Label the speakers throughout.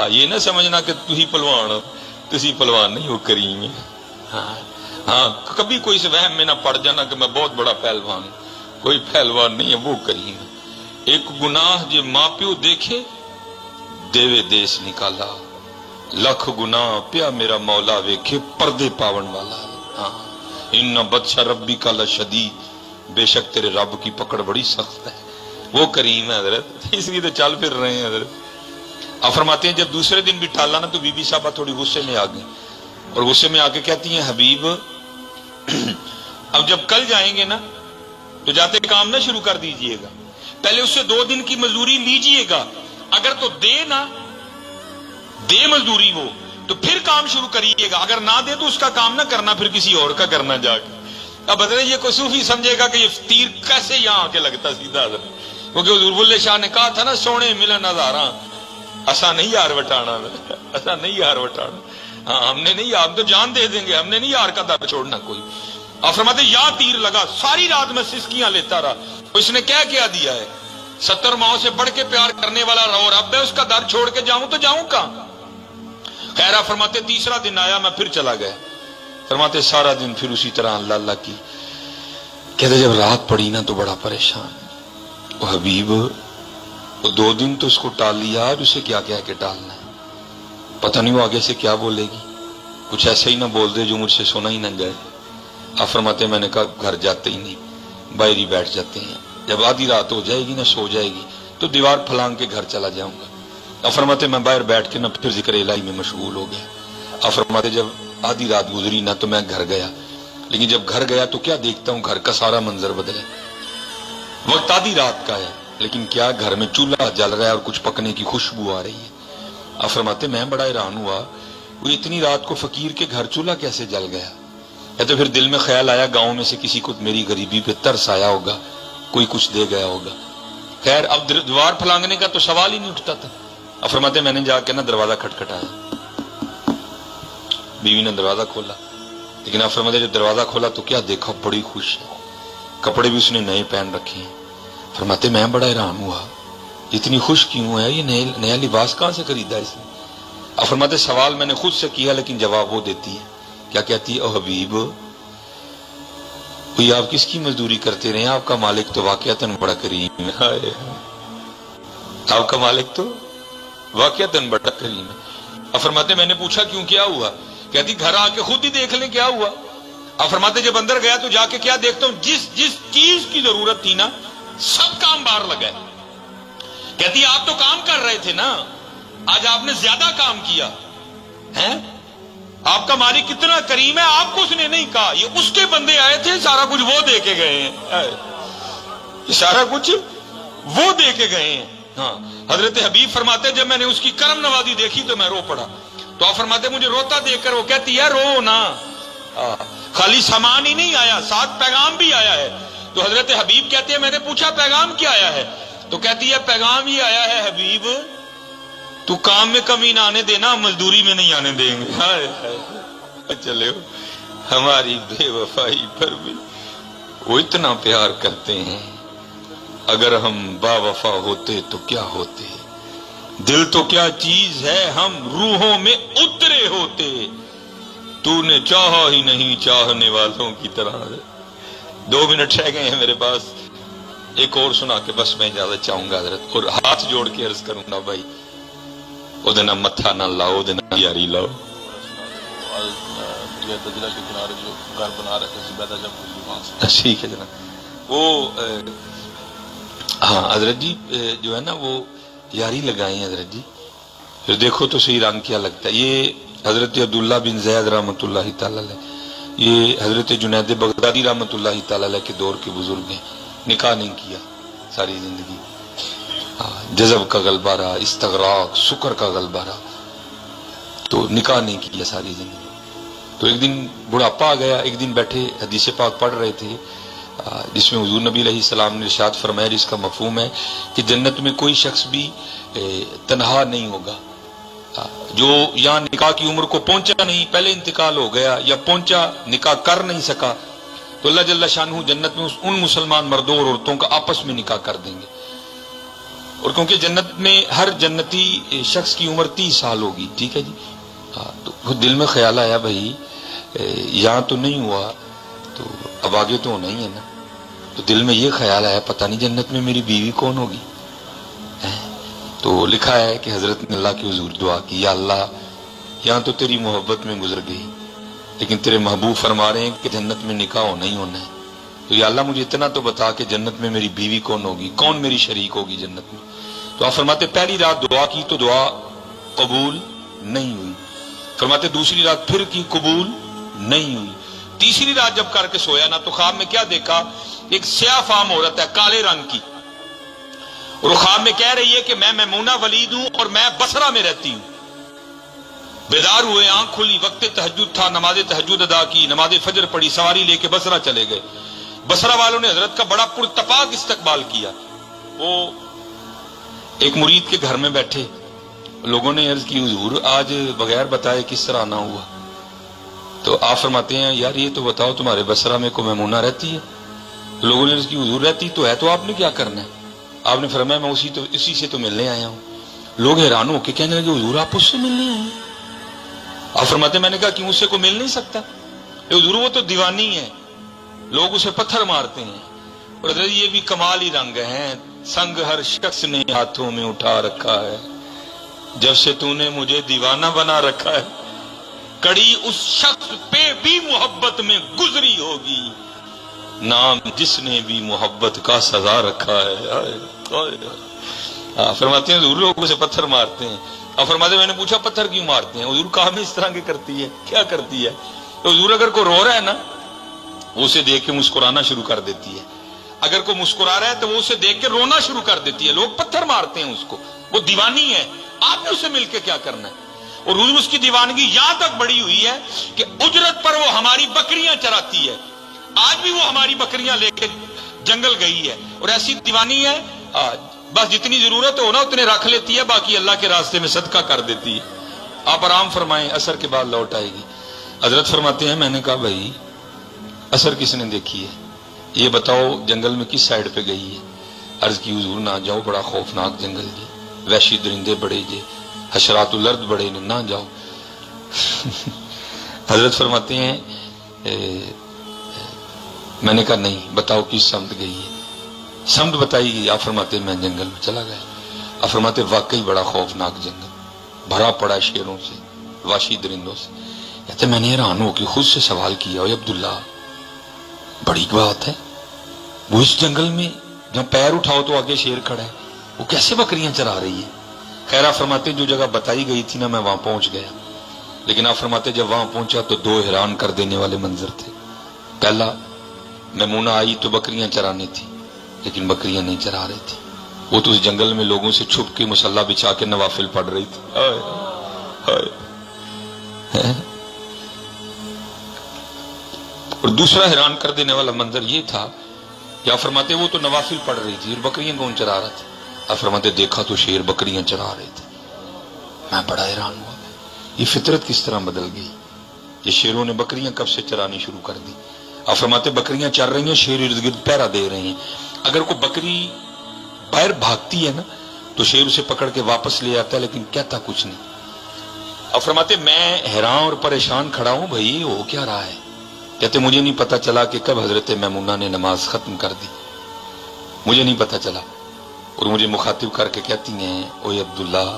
Speaker 1: یہ نہ سمجھنا کہ تو ہی پلوان ہو، تسی پلوان نہیں ہو، کریم ہے۔ ہاں کبھی کوئی سے وہم میں نہ پڑ جانا کہ میں بہت بڑا پہلوان ہوں، کوئی پہلوان نہیں ہے، وہ کریم ہے۔ ایک گناہ جو ماں پیو دیکھے دیوے دیس نکالا، لکھ گناہ پیا میرا مولا ویکھے پردے پاون والا۔ ہاں ان بطش ربی کا لشدید، بے شک تیرے رب کی پکڑ بڑی سخت ہے، وہ کریم ہے حضرت، اس لیے تو چل پھر رہے ہیں حضرت۔ آپ فرماتے ہیں جب دوسرے دن بھی ٹالا نا تو بی بی صاحبہ تھوڑی غصے میں آ گئی، اور غصے میں آ کے کہتی ہیں حبیب اب جب کل جائیں گے نا تو جاتے کام نہ شروع کر دیجئے گا، پہلے اس سے 2 دن کی مزدوری لیجئے گا، اگر تو دے نا دے مزدوری وہ تو پھر کام شروع کریے گا، اگر نہ دے تو اس کا کام نہ کرنا، پھر کسی اور کا کرنا جا کے۔ اب بدلے یہ کوئی صوفی سمجھے گا کہ یہ تیر کیسے یہاں آ کے لگتا سیدھا حضرت، کیونکہ حضور بلے شاہ نے کہا تھا نا سونے ملن ہزاراں ایسا نہیں یار وٹانا، ایسا نہیں یار وٹانا۔ ہاں ہم نے نہیں، ہم تو جان دے دیں گے، ہم نے نہیں یار کا در چھوڑنا کوئی۔ آپ فرماتے یا تیر لگا، ساری رات میں سسکیاں لیتا رہا، اس نے کیا دیا ہے، 70 ماؤں سے بڑھ کے پیار کرنے والا رو رب ہے، اس کا در چھوڑ کے جاؤں تو جاؤں کہاں۔ خیرہ فرماتے تیسرا دن آیا، میں پھر چلا گیا، فرماتے سارا دن پھر اسی طرح اللہ اللہ کی۔ کہتے جب رات پڑی نا تو بڑا پریشان، وہ حبیب وہ 2 دن تو اس کو ٹال لیا، آج اسے کیا کہہ کے ٹالنا ہے، پتہ نہیں وہ آگے سے کیا بولے گی، کچھ ایسا ہی نہ بول دے جو مجھ سے سنا ہی نہ جائے۔ آپ فرماتے میں نے کہا گھر جاتے ہی نہیں، باہر ہی بیٹھ جاتے ہیں، جب آدھی رات ہو جائے گی نا سو جائے گی تو دیوار پھلانگ کے گھر چلا جاؤں گا۔ آپ فرماتے میں باہر بیٹھ کے نا پھر ذکر الہی میں مشغول ہو گیا۔ آپ فرماتے جب آدھی رات گزری نا تو میں گھر گیا، لیکن جب گھر گیا تو کیا دیکھتا ہوں، گھر کا سارا منظر بدلے، وقت آدھی رات کا ہے لیکن کیا گھر میں چولہا جل رہا ہے اور کچھ پکنے کی خوشبو آ رہی ہے۔ آپ فرماتے میں بڑا حیران ہوا، وہ اتنی رات کو فقیر کے گھر چولہا کیسے جل گیا؟ یا تو پھر دل میں خیال آیا گاؤں میں سے کسی کو میری غریبی پہ ترس آیا ہوگا، کوئی کچھ دے گیا ہوگا۔ خیر اب دیوار پھلانگنے کا تو سوال ہی نہیں اٹھتا تھا۔ اب فرماتے میں نے جا کے نا دروازہ کھٹکھٹایا، بیوی نے دروازہ کھولا، لیکن آپ فرماتے جب دروازہ کھولا تو کیا دیکھا، بڑی خوش ہے، کپڑے بھی اس نے نئے پہن رکھے ہیں۔ فرماتے میں بڑا حیران ہوا، اتنی خوش کیوں ہے، یہ نیا لباس کہاں سے خریدا اس نے؟ اب فرماتے سوال میں نے خود سے کیا لیکن جواب وہ دیتی ہے، کیا کہتی ہے، او حبیب کوئی آپ کس کی مزدوری کرتے رہے، آپ کا مالک تو واقعتاً بڑا کریم ہے، آپ کا مالک تو واقعتاً بڑا کریم ہے۔ اب فرماتے میں نے پوچھا کیوں، کیا ہوا؟ کہتی گھر آ کے خود ہی دیکھ لیں کیا ہوا۔ اب فرماتے جب اندر گیا تو جا کے کیا دیکھتا ہوں، جس چیز کی ضرورت تھی نا سب کام باہر لگا ہے۔ کہتی آپ تو کام کر رہے تھے نا، آج آپ نے زیادہ کام کیا ہے، آپ کا مالک کتنا کریم ہے، آپ کو اس نے نہیں کہا، یہ اس کے بندے آئے تھے، سارا کچھ وہ دے کے گئے ہیں، سارا کچھ وہ دے کے گئے ہیں۔ ہاں حضرت حبیب فرماتے جب میں نے اس کی کرم نوازی دیکھی تو میں رو پڑا۔ تو آپ فرماتے مجھے روتا دیکھ کر وہ کہتی ہے رو نا، خالی سامان ہی نہیں آیا، ساتھ پیغام بھی آیا ہے۔ تو حضرت حبیب کہتے ہیں میں نے پوچھا پیغام کیا آیا ہے؟ تو کہتی ہے پیغام ہی آیا ہے حبیب تو کام میں کمی نہ آنے دینا، مزدوری میں نہیں آنے دیں گے۔ چلے ہماری بے وفائی پر بھی وہ اتنا پیار کرتے ہیں، اگر ہم با وفا ہوتے تو کیا ہوتے، دل تو کیا چیز ہے ہم روحوں میں اترے ہوتے، تو نے چاہا ہی نہیں چاہنے والوں کی طرح۔ 2 منٹ رہ گئے ہیں میرے پاس، ایک اور سنا کے بس میں اجازت چاہوں گا حضرت، اور ہاتھ جوڑ کے عرض کروں گا بھائی او دن متھا نہ لاؤ، دن یاری لاؤ۔
Speaker 2: دجلہ کے کنارے جو گھر بنا رکھے زبیدہ جب گزری وہاں سے،
Speaker 1: ٹھیک ہے جناب، وہ ہاں حضرت جی جو ہے نا وہ یاری لگائیں حضرت جی، پھر دیکھو تو صحیح رنگ کیا لگتا ہے۔ یہ حضرت عبداللہ بن زید رحمۃ اللہ تعالی علیہ، یہ حضرت جنید بغدادی رحمۃ اللہ تعالی علیہ کے دور کے بزرگ ہیں، نکاح نہیں کیا ساری زندگی، جذب کا غلبہ رہا، استغراق سکر کا غلبہ رہا، تو نکاح نہیں کیا ساری زندگی۔ تو ایک دن بڑھاپا آ گیا، ایک دن بیٹھے حدیث پاک پڑھ رہے تھے جس میں حضور نبی علیہ السلام نے ارشاد فرمایا جس کا مفہوم ہے کہ جنت میں کوئی شخص بھی تنہا نہیں ہوگا، جو یہاں نکاح کی عمر کو پہنچا نہیں، پہلے انتقال ہو گیا، یا پہنچا نکاح کر نہیں سکا، تو اللہ جل شانہ جنت میں ان مسلمان مردوں اور عورتوں کا آپس میں نکاح کر دیں گے۔ اور کیونکہ جنت میں ہر جنتی شخص کی عمر 30 سال ہوگی، ٹھیک ہے جی. تو دل میں خیال آیا بھائی یہاں تو نہیں ہوا تو اب آگے تو ہونا ہی ہے نا. تو دل میں یہ خیال آیا پتہ نہیں جنت میں میری بیوی کون ہوگی. تو لکھا ہے کہ حضرت نے اللہ کی حضور دعا کی، یا اللہ یہاں تو تیری محبت میں گزر گئی، لیکن تیرے محبوب فرما رہے ہیں کہ جنت میں نکاح ہونا ہی ہونا ہے. تو یا اللہ مجھے اتنا تو بتا کہ جنت میں میری بیوی کون ہوگی، کون میری شریک ہوگی جنت میں. تو آپ فرماتے پہلی رات دعا کی تو دعا قبول نہیں ہوئی. فرماتے دوسری رات پھر کی، قبول نہیں ہوئی. تیسری رات جب کر کے سویا نا تو خواب میں کیا دیکھا، ایک سیاہ فام عورت ہے کالے رنگ کی، اور وہ خواب میں کہہ رہی ہے کہ میں میمونہ ولید ہوں اور میں بصرہ میں رہتی ہوں. بیدار ہوئے، آنکھ کھلی، وقت تہجد تھا، نماز تہجد ادا کی، نماز فجر پڑھی، سواری لے کے بصرہ چلے گئے. بصرہ والوں نے حضرت کا بڑا پرتپاک استقبال کیا. وہ ایک مرید کے گھر میں بیٹھے، لوگوں نے عرض کی حضور آج بغیر بتائے کس طرح آنا ہوا. تو آپ فرماتے ہیں یار یہ تو بتاؤ تمہارے بصرہ میں کوئی میمونہ رہتی ہے؟ لوگوں نے عرض کی حضور رہتی تو ہے، تو آپ نے کیا کرنا ہے؟ آپ نے فرمایا میں اسی سے تو ملنے آیا ہوں. لوگ حیران ہو کے کہنے لگے حضور آپ اس سے ملنے آئے ہیں؟ آپ فرماتے میں نے کہا کیوں، اس سے کوئی مل نہیں سکتا؟ حضور وہ تو دیوانی ہے، لوگ اسے پتھر مارتے ہیں. اور حضرت یہ بھی کمالی رنگ ہیں، سنگ ہر شخص نے ہاتھوں میں اٹھا رکھا ہے، جب سے تو نے مجھے دیوانہ بنا رکھا ہے، کڑی اس شخص پہ بھی محبت میں گزری ہوگی، نام جس نے بھی محبت کا سزا رکھا ہے. فرماتے ہیں حضور لوگ اسے پتھر مارتے ہیں. اور فرماتے ہیں میں نے پوچھا پتھر کیوں مارتے ہیں؟ حضور کام اس طرح کی کرتی ہے، کیا کرتی ہے؟ تو حضور اگر کوئی رو رہا ہے نا وہ اسے دیکھ کے مسکرانا شروع کر دیتی ہے، اگر کوئی مسکرا رہا ہے تو وہ اسے دیکھ کے رونا شروع کر دیتی ہے. لوگ پتھر مارتے ہیں اس کو، وہ دیوانی ہے، آپ نے اسے مل کے کیا کرنا ہے؟ اور حضور اس کی دیوانگی یہاں تک بڑی ہوئی ہے کہ اجرت پر وہ ہماری بکریاں چراتی ہے. آج بھی وہ ہماری بکریاں لے کے جنگل گئی ہے، اور ایسی دیوانی ہے بس جتنی ضرورت ہو نا اتنے رکھ لیتی ہے، باقی اللہ کے راستے میں صدقہ کر دیتی ہے. آپ آرام فرمائیں، عصر کے بعد لوٹ آئے گی. حضرت فرماتے ہیں میں نے کہا بھائی عصر کس نے دیکھی ہے، یہ بتاؤ جنگل میں کس سائیڈ پہ گئی ہے؟ عرض کی حضور نہ جاؤ، بڑا خوفناک جنگل جی، وحشی درندے بڑے جے، حشرات الارض بڑے نے، نہ جاؤ. حضرت فرماتے ہیں میں نے کہا نہیں، بتاؤ کس سمت گئی ہے؟ سمت بتائی گئی. آپ فرماتے ہیں میں جنگل میں چلا گیا. آپ فرماتے واقعی بڑا خوفناک جنگل، بھرا پڑا شیروں سے، وحشی درندوں سے. کہتے میں نے حیران ہو کہ خود سے سوال کیا، اے عبداللہ بڑی بات ہے، وہ اس جنگل میں جہاں پیر اٹھاؤ تو آگے شیر کھڑا ہے، وہ کیسے بکریاں چرا رہی ہے؟ خیر آپ فرماتے جو جگہ بتائی گئی تھی نا میں وہاں پہنچ گیا، لیکن آپ فرماتے جب وہاں پہنچا تو دو حیران کر دینے والے منظر تھے. پہلا، میمونہ آئی تو بکریاں چرانے تھی، لیکن بکریاں نہیں چرا رہی تھی، وہ تو اس جنگل میں لوگوں سے چھپ کے مصلی بچھا کے نوافل پڑھ رہی تھی. اور دوسرا حیران کر دینے والا منظر یہ تھا کہ آپ فرماتے وہ تو نوافل پڑھ رہی تھی اور بکریاں کون چرا رہا تھا؟ آپ فرماتے دیکھا تو شیر بکریاں چرا رہے تھے. میں بڑا حیران ہوا، یہ فطرت کس طرح بدل گئی، یہ شیروں نے بکریاں کب سے چرانی شروع کر دی؟ آپ فرماتے بکریاں چر رہی ہیں، شیر ارد گرد پہرا دے رہے ہیں. اگر کوئی بکری باہر بھاگتی ہے نا تو شیر اسے پکڑ کے واپس لے آتا ہے، لیکن کہتا کچھ نہیں. آپ فرماتے میں حیران اور پریشان کھڑا ہوں، بھائی ہو کیا رہا ہے؟ کہتے مجھے نہیں پتا چلا کہ کب حضرت میمونہ نے نماز ختم کر دی، مجھے نہیں پتا چلا. اور مجھے مخاطب کر کے کہتی ہیں اوے عبداللہ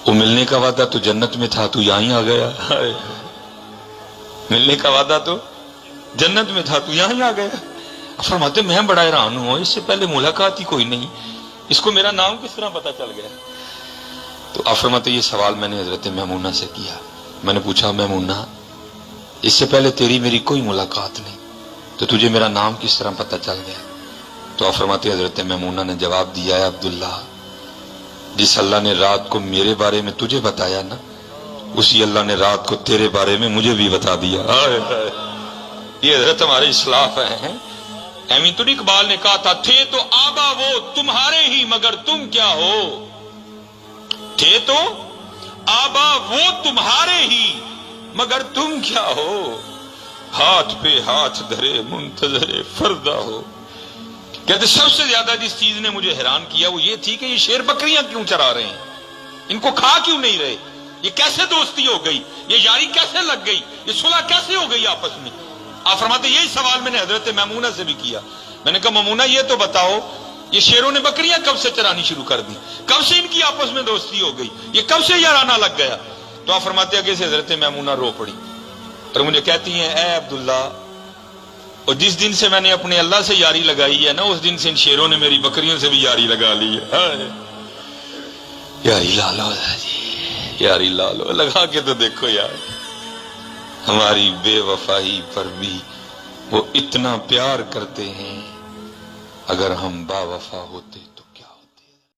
Speaker 1: وہ ملنے کا وعدہ تو جنت میں تھا، تو یہاں ہی آ گیا. ملنے کا وعدہ تو جنت میں تھا، تو یہاں ہی آ گیا. فرماتے میں بڑا حیران ہوں، اس سے پہلے ملاقات ہی کوئی نہیں، اس کو میرا نام کس طرح پتا چل گیا؟ تو آپ فرماتے یہ سوال میں نے حضرت میمونہ سے کیا. میں نے پوچھا میمونہ اس سے پہلے تیری میری کوئی ملاقات نہیں، تو تجھے میرا نام کس طرح پتا چل گیا؟ تو آپ فرماتے حضرت میمونہ نے جواب دیا ہے عبداللہ جس اللہ نے رات کو میرے بارے میں تجھے بتایا نا، اسی اللہ نے رات کو تیرے بارے میں مجھے بھی بتا دیا. یہ حضرت ہمارے اسلاف ہیں. امین تو اقبال نے کہا تھا تھے تو آبا وہ تمہارے ہی مگر تم کیا ہو، تھے تو آبا وہ تمہارے ہی مگر تم کیا ہو، ہاتھ پہ ہاتھ دھرے منتظر فردا ہو. کہتے سب سے زیادہ جس چیز نے مجھے حیران کیا وہ یہ تھی کہ یہ شیر بکریاں کیوں چرا رہے ہیں، ان کو کھا کیوں نہیں رہے، یہ کیسے دوستی ہو گئی، یہ یاری کیسے لگ گئی، یہ صلح کیسے ہو گئی آپس میں؟ آپ فرماتے یہی سوال میں نے حضرت میمونہ سے بھی کیا. میں نے کہا میمونہ یہ تو بتاؤ یہ شیروں نے بکریاں کب سے چرانی شروع کر دی، کب سے ان کی آپس میں دوستی ہو گئی، یہ کب سے یارانہ لگ گیا؟ تو آپ فرماتے آگے سے حضرت میمونہ رو پڑی اور مجھے کہتی ہیں اے عبداللہ، اور جس دن سے میں نے اپنے اللہ سے یاری لگائی ہے نا اس دن سے ان شیروں نے میری بکریوں سے بھی یاری لگا لی ہے. یاری لالو جی، یاری لالو لگا کے تو دیکھو یار، ہماری بے وفائی پر بھی وہ اتنا پیار کرتے ہیں، اگر ہم با وفا ہوتے